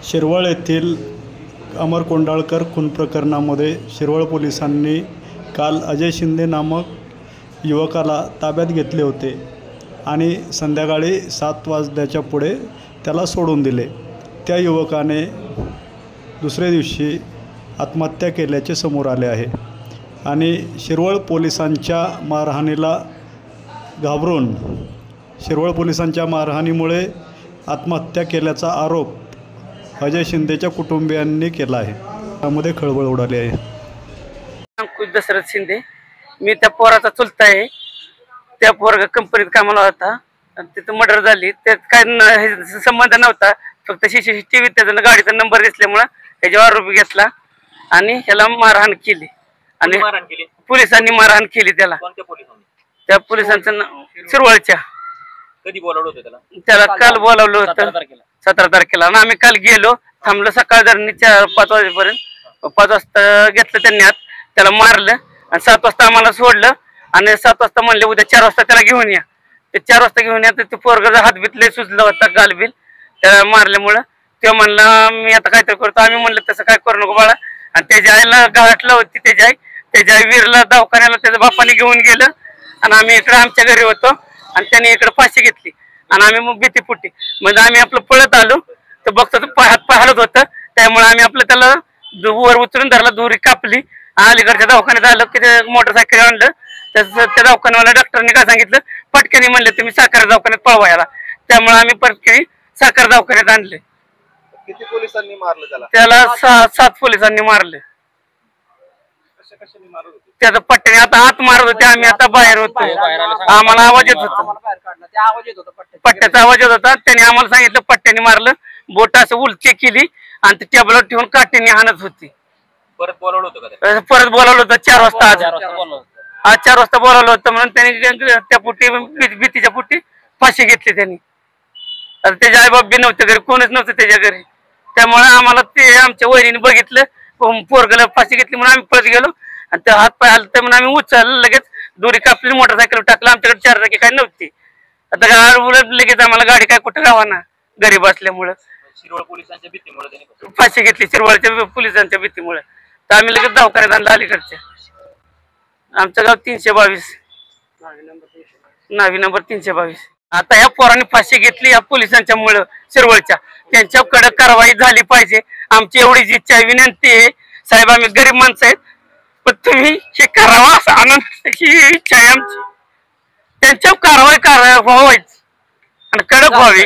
शिरवळ येथील अमर कोंडाळकर खून प्रकरणामध्ये शिरवळ पोलिसांनी काल अजय शिंदे नामक युवकाला ताब्यात घेतले होते आणि संध्याकाळी 7 वाजल्याच्या पुढे त्याला सोडून दिले। त्या युवकाने दुसऱ्या दिवशी आत्महत्या केल्याचे समोर आले आहे आणि शिरवळ पोलिसांच्या मारहाणीला घाबरून शिरवळ पोलिसांच्या मारहाणीमुळे आत्महत्या केल्याचा आरोप अजय शिंदेच्या कुटुंबियांनी केला आहे। त्यामध्ये खळबळ उडाली आहे। अंकुश दशरथ शिंदे, मी त्या पोराचा चुलता आहे। त्या पोरगा कंपनीत कामाला होता, तिथं मर्डर झाली। त्यात काय संबंध नव्हता, फक्त CCTV त्याचा गाडीचा नंबर दिसल्यामुळे त्याच्यावर आरोप घेतला आणि ह्याला मारहाण केली आणि पोलिसांनी मारहाण केली त्याला। त्या पोलिसांचं नाव शिरवळच्या। कधी बोलावलं होतं त्याला? त्याला काल बोलावलं होतं 17 तारखेला आणि आम्ही काल गेलो, थांबलो सकाळ दरनी 4-5 वाजेपर्यंत। 5 वाजता घेतलं त्यांनी आत, त्याला मारलं आणि 7 वाजता आम्हाला सोडलं आणि 7 वाजता म्हणले उद्या 4 वाजता त्याला घेऊन या। ते 4 वाजता घेऊन या, तर ते पोरगाचा हातबीत लय सुजला होता, गालबील त्याला मारल्यामुळं। ते म्हणला मी आता काहीतरी करतो। आम्ही म्हणलं तसं काय करू नको बाळा। आणि त्याच्या आईला घाटलं होती, त्याच्या आई वीरला दवाखान्याला त्याच्या बापाने घेऊन गेलं आणि आम्ही इकडे आमच्या घरी होतो आणि त्याने इकडे फाशी घेतली आणि आम्ही मग भीतीपुटी म्हणजे आम्ही आपलं पळत आलो तर बघतो हात पाय हलत होतं, त्यामुळे आम्ही आपलं त्याला वर उतरून धरला, दोरी कापली, अलीकडच्या दवाखान्यात आलं की ते मोटरसायकल आणलं। त्या दवाखान्याला डॉक्टरने काय सांगितलं, पटकनी म्हणले तुम्ही साखर दवाखान्यात पळवा याला। त्यामुळे आम्ही पटकनी साखर दवाखान्यात आणले। किती पोलिसांनी मारलं त्याला? त्याला 7 पोलिसांनी मारले। त्याचा पट्ट्याने आता आत मारत होते, आम्ही आता बाहेर होतो, आम्हाला आवाज येत होता, पट्ट्याचा आवाज येत होता। त्याने आम्हाला सांगितलं पट्ट्याने मारलं, बोट असं उलटी केली आणि ते टेबलवर ठेवून काठीने हाणत होती। परत बोलावलं होतं का? परत बोलावलं होतं 4 वाजता। आज 4 वाजता बोलावलं होतं म्हणून त्यांनी त्या पुटी भीतीच्या पुटी फाशी घेतली त्यांनी। त्याचे आई बाप बी नव्हते घरी, कोणच नव्हतं त्याच्या घरी, त्यामुळे आम्हाला ते आमच्या वहिनीने बघितलं, पोरगाला फाशी घेतली म्हणून आम्ही पळत गेलो आणि ते हात पाय हलते म्हणून आम्ही उचललं, लगेच दोरी कापली, मोटरसायकल टाकलं। आमच्याकडे 4 चाकी काही नव्हती, आता लगेच आम्हाला गाडी काय कुठं गावाना गरीब असल्यामुळं शिरवळ पोलिसांच्या भीतीमुळे फाशी घेतली, शिरवळच्या पोलिसांच्या भीतीमुळे। तर आम्ही लगेच दवाखान्यात आणलं अलीकडच्या। आमचं गाव 322, नावी नंबर 322। आता या पोरांनी फाशी घेतली या पोलिसांच्या मुळे, शिरवळच्या, त्यांच्या कडक कारवाई झाली पाहिजे, आमची एवढीच इच्छा आहे, विनंती आहे। साहेब आम्ही गरीब माणसं आहेत, पण तुम्ही हे करावं असं आनंद ही इच्छा आहे आमची। त्यांच्यावर कारवाई व्हावीच आणि कडक व्हावी।